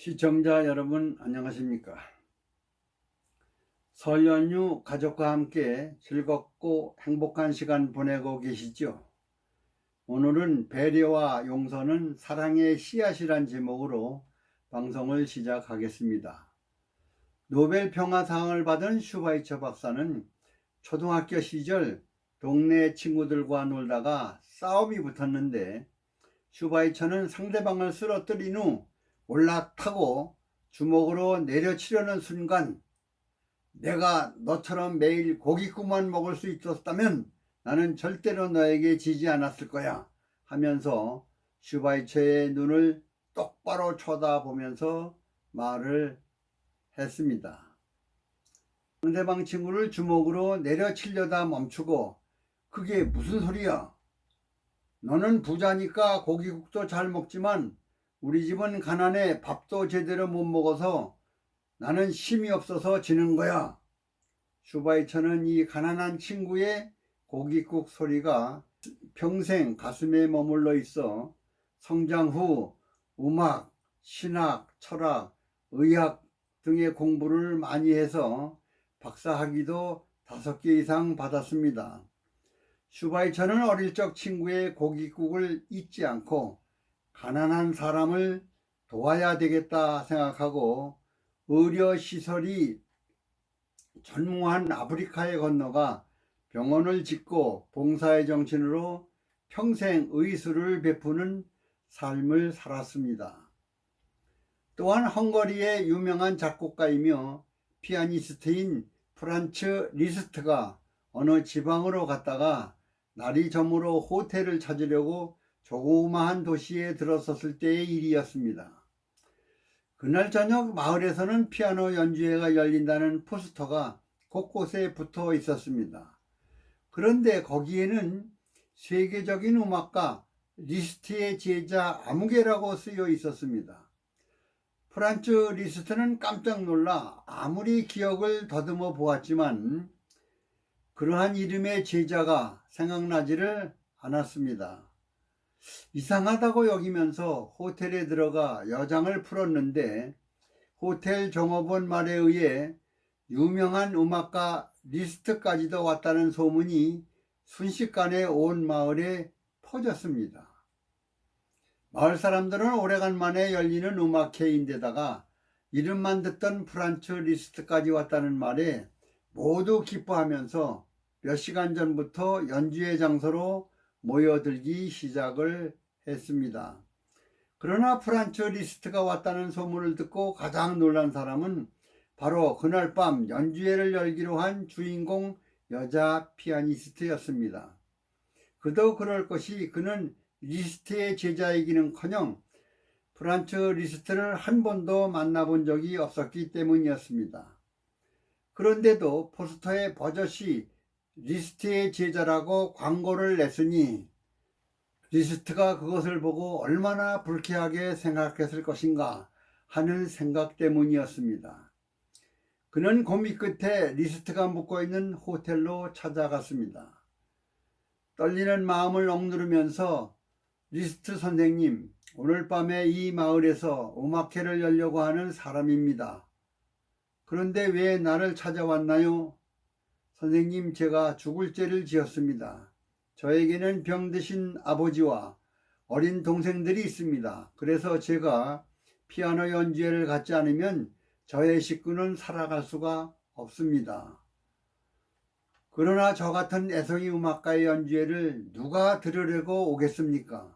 시청자 여러분 안녕하십니까? 설 연휴 가족과 함께 즐겁고 행복한 시간 보내고 계시죠? 오늘은 배려와 용서는 사랑의 씨앗이란 제목으로 방송을 시작하겠습니다. 노벨 평화상을 받은 슈바이처 박사는 초등학교 시절 동네 친구들과 놀다가 싸움이 붙었는데 슈바이처는 상대방을 쓰러뜨린 후 올라타고 주먹으로 내려치려는 순간 내가 너처럼 매일 고깃국만 먹을 수 있었다면 나는 절대로 너에게 지지 않았을 거야 하면서 슈바이처의 눈을 똑바로 쳐다보면서 말을 했습니다. 상대방 친구를 주먹으로 내려치려다 멈추고 그게 무슨 소리야? 너는 부자니까 고깃국도 잘 먹지만 우리 집은 가난해 밥도 제대로 못 먹어서 나는 힘이 없어서 지는 거야. 슈바이처는 이 가난한 친구의 고깃국 소리가 평생 가슴에 머물러 있어 성장 후 음악, 신학, 철학, 의학 등의 공부를 많이 해서 박사학위도 5개 이상 받았습니다. 슈바이처는 어릴 적 친구의 고깃국을 잊지 않고 가난한 사람을 도와야 되겠다 생각하고 의료시설이 전무한 아프리카에 건너가 병원을 짓고 봉사의 정신으로 평생 의술을 베푸는 삶을 살았습니다. 또한 헝가리의 유명한 작곡가이며 피아니스트인 프란츠 리스트가 어느 지방으로 갔다가 날이 저물어 호텔을 찾으려고 조그마한 도시에 들어섰을 때의 일이었습니다. 그날 저녁 마을에서는 피아노 연주회가 열린다는 포스터가 곳곳에 붙어 있었습니다. 그런데 거기에는 세계적인 음악가 리스트의 제자 아무개라고 쓰여 있었습니다. 프란츠 리스트는 깜짝 놀라 아무리 기억을 더듬어 보았지만 그러한 이름의 제자가 생각나지를 않았습니다. 이상하다고 여기면서 호텔에 들어가 여장을 풀었는데 호텔 종업원 말에 의해 유명한 음악가 리스트까지도 왔다는 소문이 순식간에 온 마을에 퍼졌습니다. 마을 사람들은 오래간만에 열리는 음악회인데다가 이름만 듣던 프란츠 리스트까지 왔다는 말에 모두 기뻐하면서 몇 시간 전부터 연주회 장소로 모여들기 시작을 했습니다. 그러나 프란츠 리스트가 왔다는 소문을 듣고 가장 놀란 사람은 바로 그날 밤 연주회를 열기로 한 주인공 여자 피아니스트였습니다. 그도 그럴 것이 그는 리스트의 제자이기는커녕 프란츠 리스트를 한 번도 만나본 적이 없었기 때문이었습니다. 그런데도 포스터에 버젓이 리스트의 제자라고 광고를 냈으니 리스트가 그것을 보고 얼마나 불쾌하게 생각했을 것인가 하는 생각 때문이었습니다. 그는 고민 끝에 리스트가 묵고 있는 호텔로 찾아갔습니다. 떨리는 마음을 억누르면서 리스트 선생님, 오늘 밤에 이 마을에서 음악회를 열려고 하는 사람입니다. 그런데 왜 나를 찾아왔나요? 선생님, 제가 죽을 죄를 지었습니다. 저에게는 병드신 아버지와 어린 동생들이 있습니다. 그래서 제가 피아노 연주회를 갖지 않으면 저의 식구는 살아갈 수가 없습니다. 그러나 저 같은 애송이 음악가의 연주회를 누가 들으려고 오겠습니까?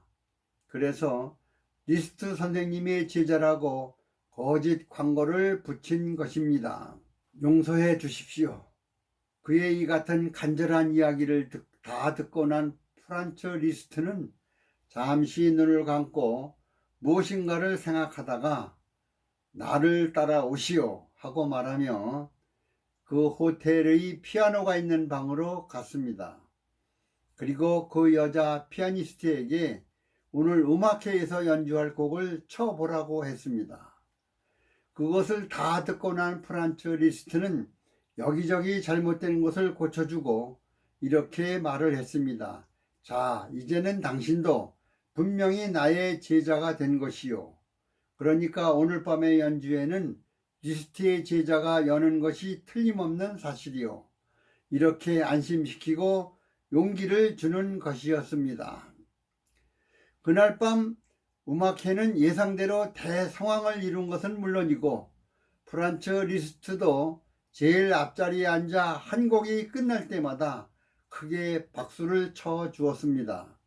그래서 리스트 선생님의 제자라고 거짓 광고를 붙인 것입니다. 용서해 주십시오. 그의 이 같은 간절한 이야기를 다 듣고 난 프란츠 리스트는 잠시 눈을 감고 무엇인가를 생각하다가 나를 따라오시오 하고 말하며 그 호텔의 피아노가 있는 방으로 갔습니다. 그리고 그 여자 피아니스트에게 오늘 음악회에서 연주할 곡을 쳐보라고 했습니다. 그것을 다 듣고 난 프란츠 리스트는 여기저기 잘못된 것을 고쳐주고 이렇게 말을 했습니다. 자, 이제는 당신도 분명히 나의 제자가 된 것이요. 그러니까 오늘 밤의 연주에는 리스트의 제자가 여는 것이 틀림없는 사실이요. 이렇게 안심시키고 용기를 주는 것이었습니다. 그날 밤 음악회는 예상대로 대성황을 이룬 것은 물론이고 프란츠 리스트도 제일 앞자리에 앉아 한 곡이 끝날 때마다 크게 박수를 쳐 주었습니다.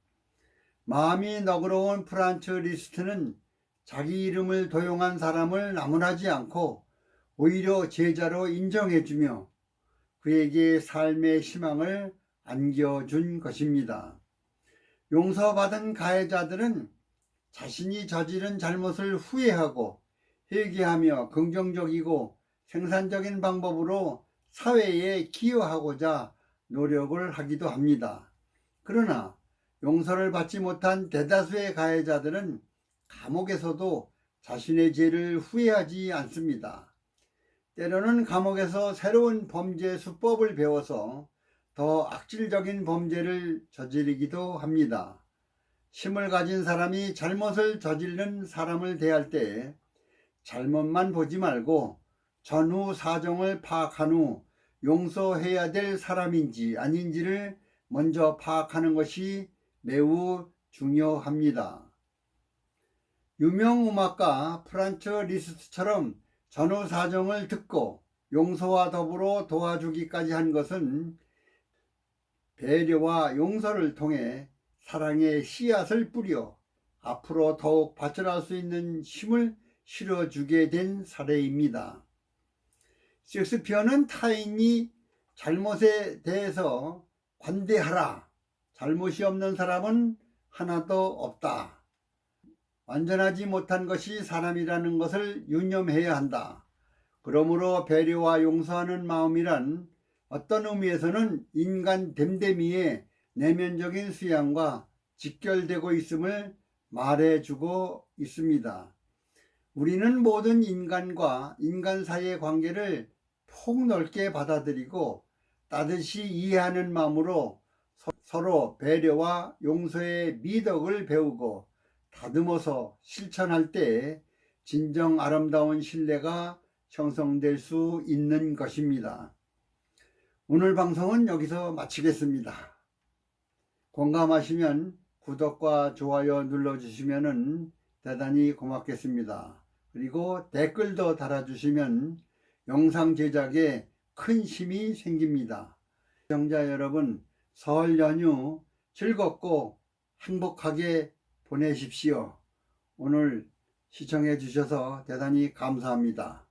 마음이 너그러운 프란츠 리스트는 자기 이름을 도용한 사람을 나무라지 않고 오히려 제자로 인정해주며 그에게 삶의 희망을 안겨준 것입니다. 용서받은 가해자들은 자신이 저지른 잘못을 후회하고 회개하며 긍정적이고 생산적인 방법으로 사회에 기여하고자 노력을 하기도 합니다. 그러나 용서를 받지 못한 대다수의 가해자들은 감옥에서도 자신의 죄를 후회하지 않습니다. 때로는 감옥에서 새로운 범죄 수법을 배워서 더 악질적인 범죄를 저지르기도 합니다. 힘을 가진 사람이 잘못을 저지른 사람을 대할 때 잘못만 보지 말고 전후 사정을 파악한 후 용서해야 될 사람인지 아닌지를 먼저 파악하는 것이 매우 중요합니다. 유명 음악가 프란츠 리스트처럼 전후 사정을 듣고 용서와 더불어 도와주기까지 한 것은 배려와 용서를 통해 사랑의 씨앗을 뿌려 앞으로 더욱 발전할 수 있는 힘을 실어주게 된 사례입니다. 셰익스피어는 타인이 잘못에 대해서 관대하라. 잘못이 없는 사람은 하나도 없다. 완전하지 못한 것이 사람이라는 것을 유념해야 한다. 그러므로 배려와 용서하는 마음이란 어떤 의미에서는 인간 됨됨이의 내면적인 수양과 직결되고 있음을 말해주고 있습니다. 우리는 모든 인간과 인간 사이의 관계를 폭넓게 받아들이고 따뜻이 이해하는 마음으로 서로 배려와 용서의 미덕을 배우고 다듬어서 실천할 때 진정 아름다운 신뢰가 형성될 수 있는 것입니다. 오늘 방송은 여기서 마치겠습니다. 공감하시면 구독과 좋아요 눌러주시면 대단히 고맙겠습니다. 그리고 댓글도 달아주시면 영상 제작에 큰 힘이 생깁니다. 시청자 여러분, 설 연휴 즐겁고 행복하게 보내십시오. 오늘 시청해 주셔서 대단히 감사합니다.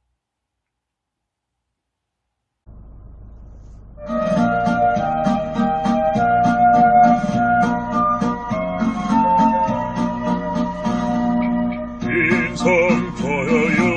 인성 보여요